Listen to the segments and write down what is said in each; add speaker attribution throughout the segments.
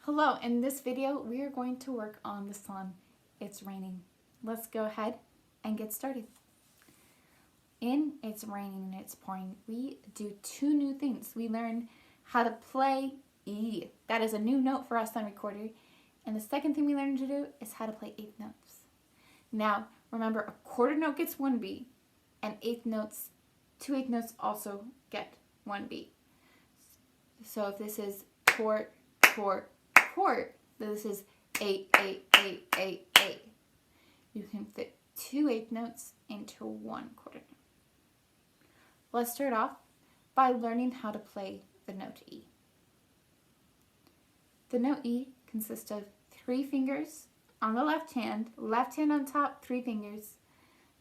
Speaker 1: Hello, in this video we are going to work on the song It's Raining. Let's go ahead and get started. In It's Raining and It's Pouring, we do two new things. We learn how to play E. That is a new note for us on recorder. And the second thing we learn to do is how to play eighth notes. Now, remember, a quarter note gets one beat, and two eighth notes also get one beat. So if this is quart, quart, quart, this is 8, 8, 8, 8, 8. You can fit two eighth notes into one quarter note. Let's start off by learning how to play the note E. The note E consists of 3 fingers on the left hand on top, 3 fingers,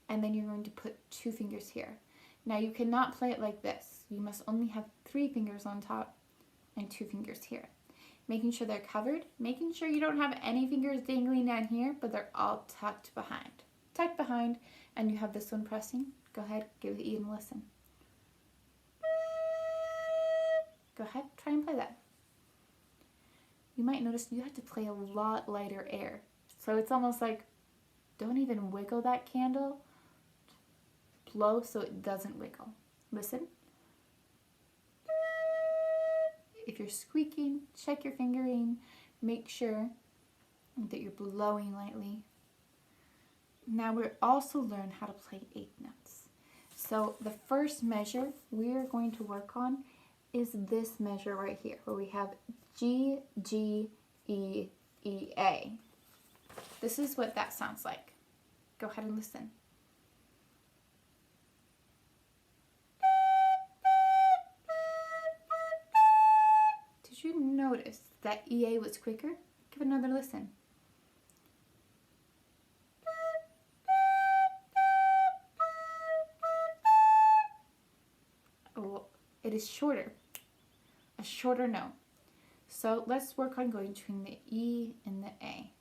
Speaker 1: and then you're going to put 2 fingers here. Now you cannot play it like this. You must only have 3 fingers on top and 2 fingers here. Making sure they're covered, making sure you don't have any fingers dangling down here, but they're all tucked behind. Tucked behind, and you have this one pressing. Go ahead, give the E and listen. Go ahead, try and play that. You might notice you have to play a lot lighter air. So it's almost like, don't even wiggle that candle. Blow so it doesn't wiggle. Listen. If you're squeaking, check your fingering. Make sure that you're blowing lightly. Now we'll also learn how to play eighth notes. So the first measure we're going to work on is this measure right here, where we have G, G, E, E, A. This is what that sounds like. Go ahead and listen. Did you notice that EA was quicker? Give another listen. Oh, it is shorter. A shorter note. So let's work on going between the E and the A.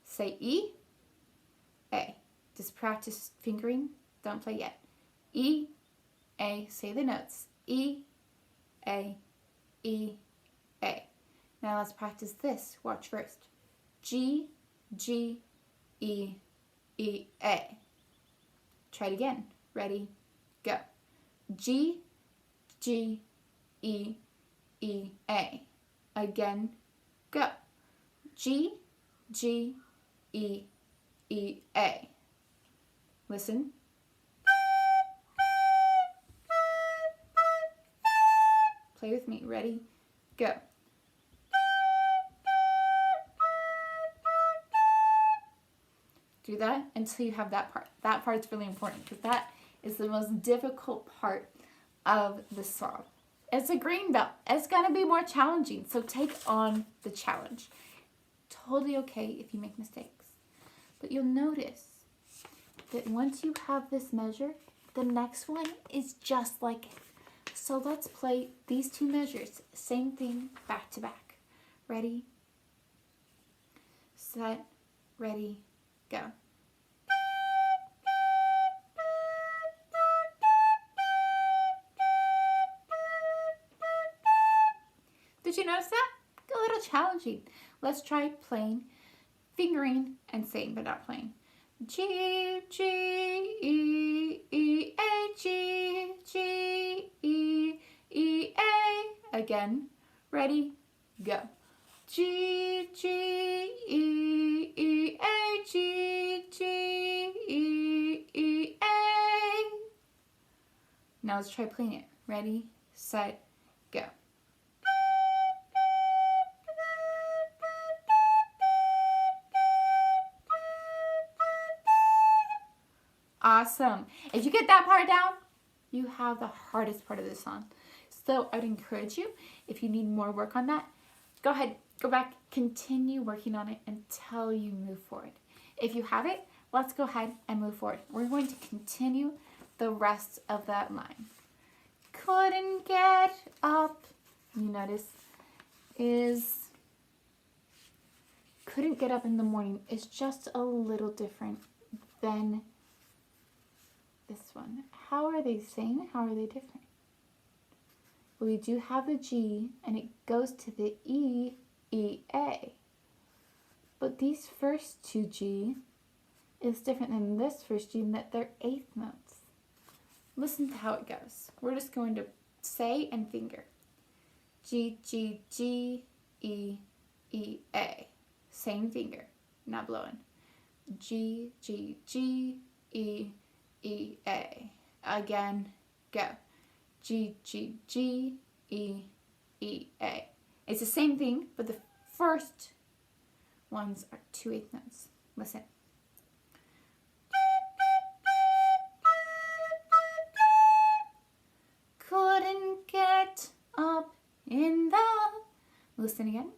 Speaker 1: Say E, A. Just practice fingering. Don't play yet. E, A. Say the notes. E, A, E, A. Now let's practice this. Watch first. G, G, E, E, A. Try it again. Ready, go. G, G, E, E, A. Again, go. G, G, E, E, A. Listen. Play with me. Ready, go. Do that until you have that part. That part's really important because that is the most difficult part of the song. It's a green belt. It's going to be more challenging, so take on the challenge. Totally okay if you make mistakes. But you'll notice that once you have this measure, the next one is just like it. So let's play these two measures. Same thing, back to back. Ready, set, ready, go. Did you notice that? A little challenging. Let's try playing, fingering, and saying, but not playing. G, G, E, E, A, G, G, E, E, A. Again. Ready, go. G, G, E, E, A, G, G, E, E, A. Now let's try playing it. Ready, set, go. Awesome. If you get that part down, you have the hardest part of the song. So I'd encourage you, if you need more work on that, go ahead, go back, continue working on it until you move forward. If you have it, let's go ahead and move forward. We're going to continue the rest of that line. Couldn't get up, you notice, is couldn't get up in the morning is just a little different than this one. How are they saying? How are they different? Well, we do have the G, and it goes to the E E, A. But these first two G is different than this first G in that they're eighth notes. Listen to how it goes. We're just going to say and finger. G, G, G, E, E, A. Same finger, not blowing. G, G, G, E, E, A. Again, go. G, G, G, E, E, A. It's the same thing, but the first ones are 2 eighth notes. Listen. Couldn't get up in the... Listen again.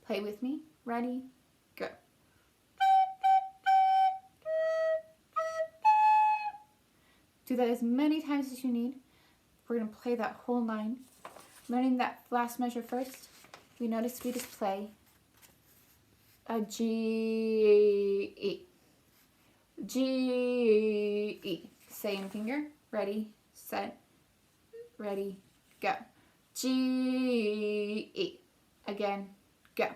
Speaker 1: Play with me. Ready? Go. Do that as many times as you need. We're going to play that whole line. Learning that last measure first, we notice we just play a G, E. G, E. Same finger. Ready, set, ready, go. G, E. Again, go.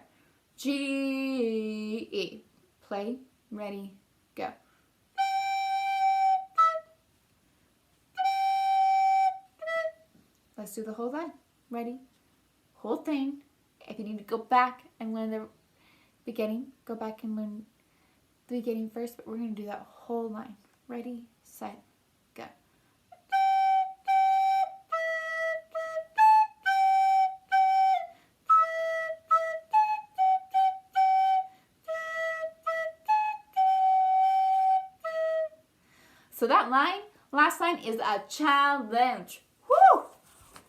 Speaker 1: G, E. Play, ready, go. Let's do the whole line. Ready? Whole thing. If you need to go back and learn the beginning, go back and learn the beginning first, but we're going to do that whole line. Ready, set, go. So that line, last line, is a challenge. Woo!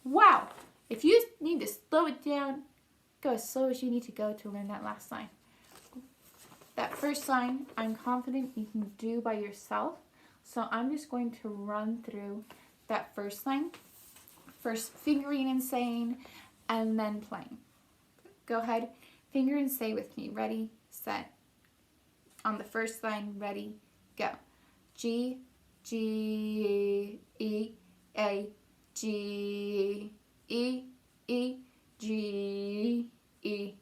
Speaker 1: Wow. If you need to slow it down, go as slow as you need to go to learn that last line. That first line, I'm confident you can do by yourself. So I'm just going to run through that first line. First fingering and saying, and then playing. Go ahead, finger and say with me. Ready, set. On the first line, ready, go. G, G, E, A, G, E, E, G, E,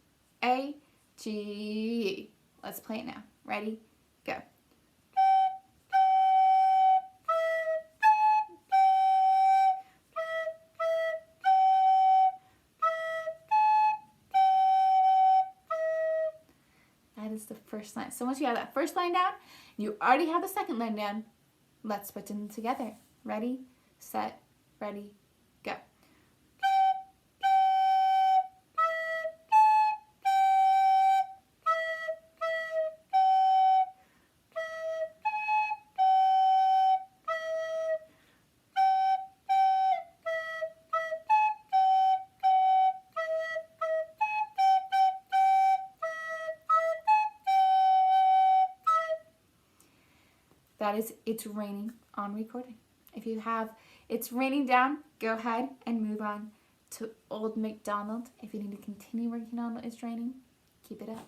Speaker 1: A, G. Let's play it now. Ready? Go. That is the first line. So once you have that first line down, you already have the second line down. Let's put them together. Ready, set, ready, go. That is It's Raining on recording. If you have It's Raining down, go ahead and move on to Old MacDonald. If you need to continue working on It's Raining, keep it up.